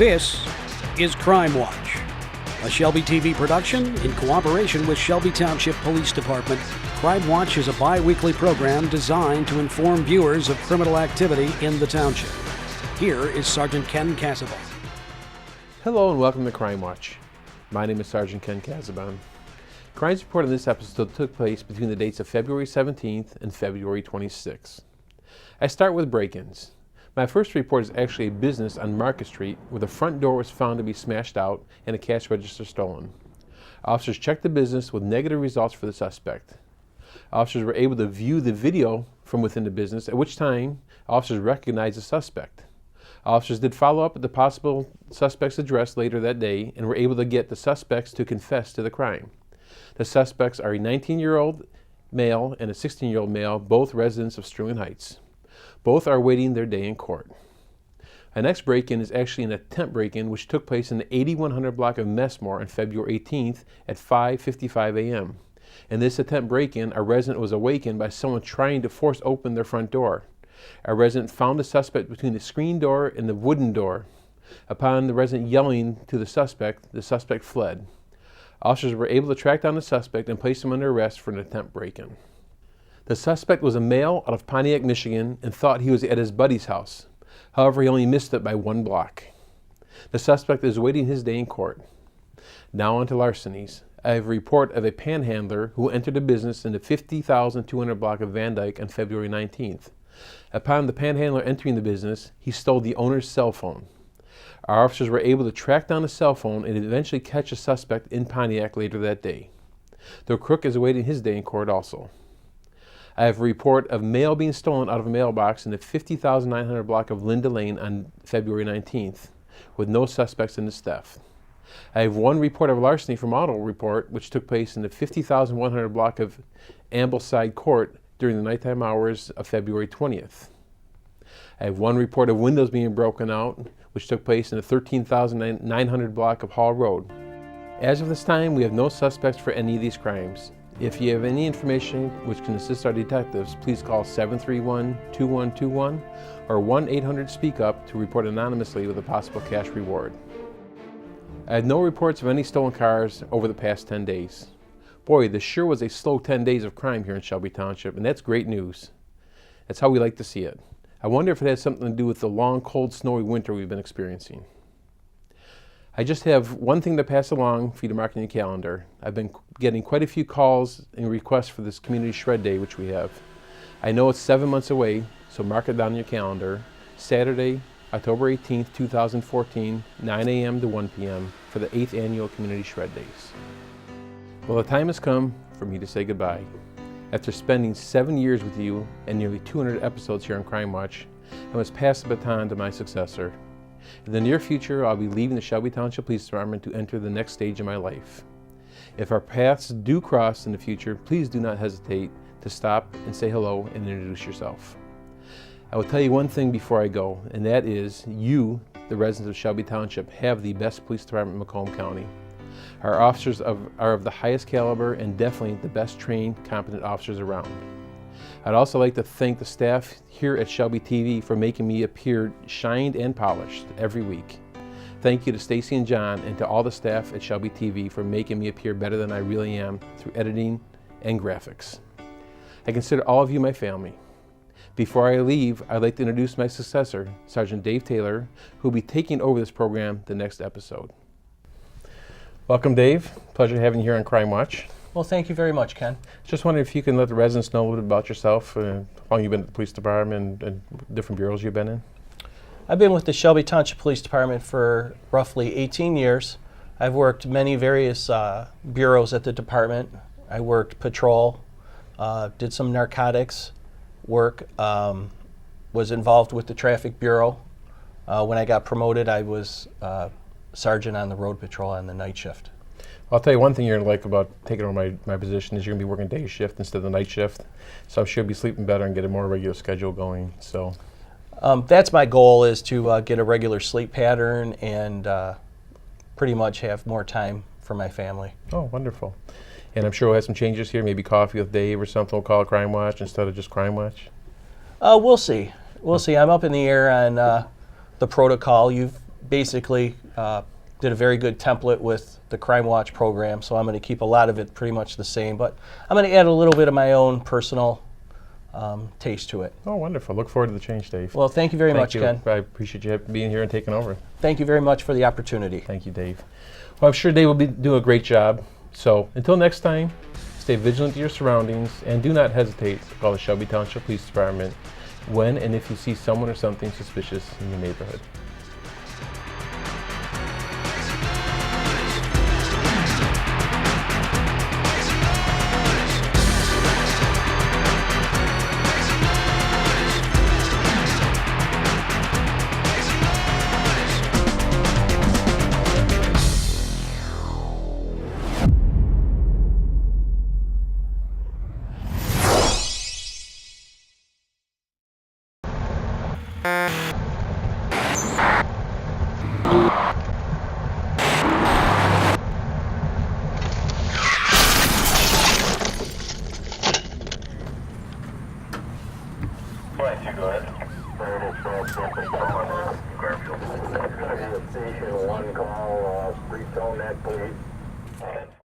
This is Crime Watch, a Shelby TV production in cooperation with Shelby Township Police Department. Crime Watch is a bi-weekly program designed to inform viewers of criminal activity in the township. Here is Sergeant Ken Casabon. Hello and welcome to Crime Watch. My name is Sergeant Ken Casabon. Crimes reported in this episode took place between the dates of February 17th and February 26th. I start with break-ins. My first report is actually a business on Market Street where the front door was found to be smashed out and a cash register stolen. Officers checked the business with negative results for the suspect. Officers were able to view the video from within the business, at which time officers recognized the suspect. Officers did follow up at the possible suspect's address later that day and were able to get the suspects to confess to the crime. The suspects are a 19-year-old male and a 16-year-old male, both residents of Sterling Heights. Both are awaiting their day in court. Our next break-in is actually an attempt break-in which took place in the 8100 block of Messmore on February 18th at 5:55 a.m. In this attempt break-in, a resident was awakened by someone trying to force open their front door. A resident found the suspect between the screen door and the wooden door. Upon the resident yelling to the suspect fled. Officers were able to track down the suspect and place him under arrest for an attempt break-in. The suspect was a male out of Pontiac, Michigan, and thought he was at his buddy's house. However, he only missed it by 1 block. The suspect is awaiting his day in court. Now on to larcenies. I have a report of a panhandler who entered a business in the 50,200 block of Van Dyke on February 19th. Upon the panhandler entering the business, he stole the owner's cell phone. Our officers were able to track down the cell phone and eventually catch a suspect in Pontiac later that day. The crook is awaiting his day in court also. I have a report of mail being stolen out of a mailbox in the 50,900 block of Linda Lane on February 19th, with no suspects in this theft. I have one report of larceny from Auto Report, which took place in the 50,100 block of Ambleside Court during the nighttime hours of February 20th. I have one report of windows being broken out, which took place in the 13,900 block of Hall Road. As of this time, we have no suspects for any of these crimes. If you have any information which can assist our detectives, please call 731-2121 or 1-800-SPEAK-UP to report anonymously with a possible cash reward. I had no reports of any stolen cars over the past 10 days. Boy, this sure was a slow 10 days of crime here in Shelby Township, and that's great news. That's how we like to see it. I wonder if it has something to do with the long, cold, snowy winter we've been experiencing. I just have one thing to pass along for you to mark on your calendar. I've been getting quite a few calls and requests for this Community Shred Day, which we have. I know it's 7 months away, so mark it down on your calendar. Saturday, October 18th, 2014, 9 a.m. to 1 p.m. for the 8th Annual Community Shred Days. Well, the time has come for me to say goodbye. After spending 7 years with you and nearly 200 episodes here on Crime Watch, I must pass the baton to my successor. In the near future, I'll be leaving the Shelby Township Police Department to enter the next stage of my life. If our paths do cross in the future, please do not hesitate to stop and say hello and introduce yourself. I will tell you one thing before I go, and that is you, the residents of Shelby Township, have the best police department in Macomb County. Our officers are of the highest caliber and definitely the best trained, competent officers around. I'd also like to thank the staff here at Shelby TV for making me appear shined and polished every week. Thank you to Stacy and John and to all the staff at Shelby TV for making me appear better than I really am through editing and graphics. I consider all of you my family. Before I leave, I'd like to introduce my successor, Sergeant Dave Taylor, who will be taking over this program the next episode. Welcome, Dave. Pleasure having you here on Crime Watch. Well, thank you very much, Ken. Just wondering if you can let the residents know a little bit about yourself, how long you've been at the police department and different bureaus you've been in. I've been with the Shelby Township Police Department for roughly 18 years. I've worked many various bureaus at the department. I worked patrol, did some narcotics work, was involved with the traffic bureau. When I got promoted, I was sergeant on the road patrol on the night shift. I'll tell you one thing you're going to like about taking over my position is you're going to be working day shift instead of the night shift. So I'm sure you'll be sleeping better and get a more regular schedule going. So that's my goal, is to get a regular sleep pattern and pretty much have more time for my family. Oh, wonderful. And I'm sure we'll have some changes here, maybe coffee with Dave or something. We'll call it Crime Watch instead of just Crime Watch. We'll see. We'll see. I'm up in the air on the protocol. basically did a very good template with the Crime Watch program, so I'm going to keep a lot of it pretty much the same, but I'm going to add a little bit of my own personal taste to it. Oh, wonderful. Look forward to the change, Dave. Well, thank you very much, Ken. I appreciate you being here and taking over. Thank you very much for the opportunity. Thank you, Dave. Well, I'm sure Dave will be doing a great job. So until next time, stay vigilant to your surroundings and do not hesitate to call the Shelby Township Police Department when and if you see someone or something suspicious in your neighborhood. Go ahead. Station 1 call, Freetown Net Police.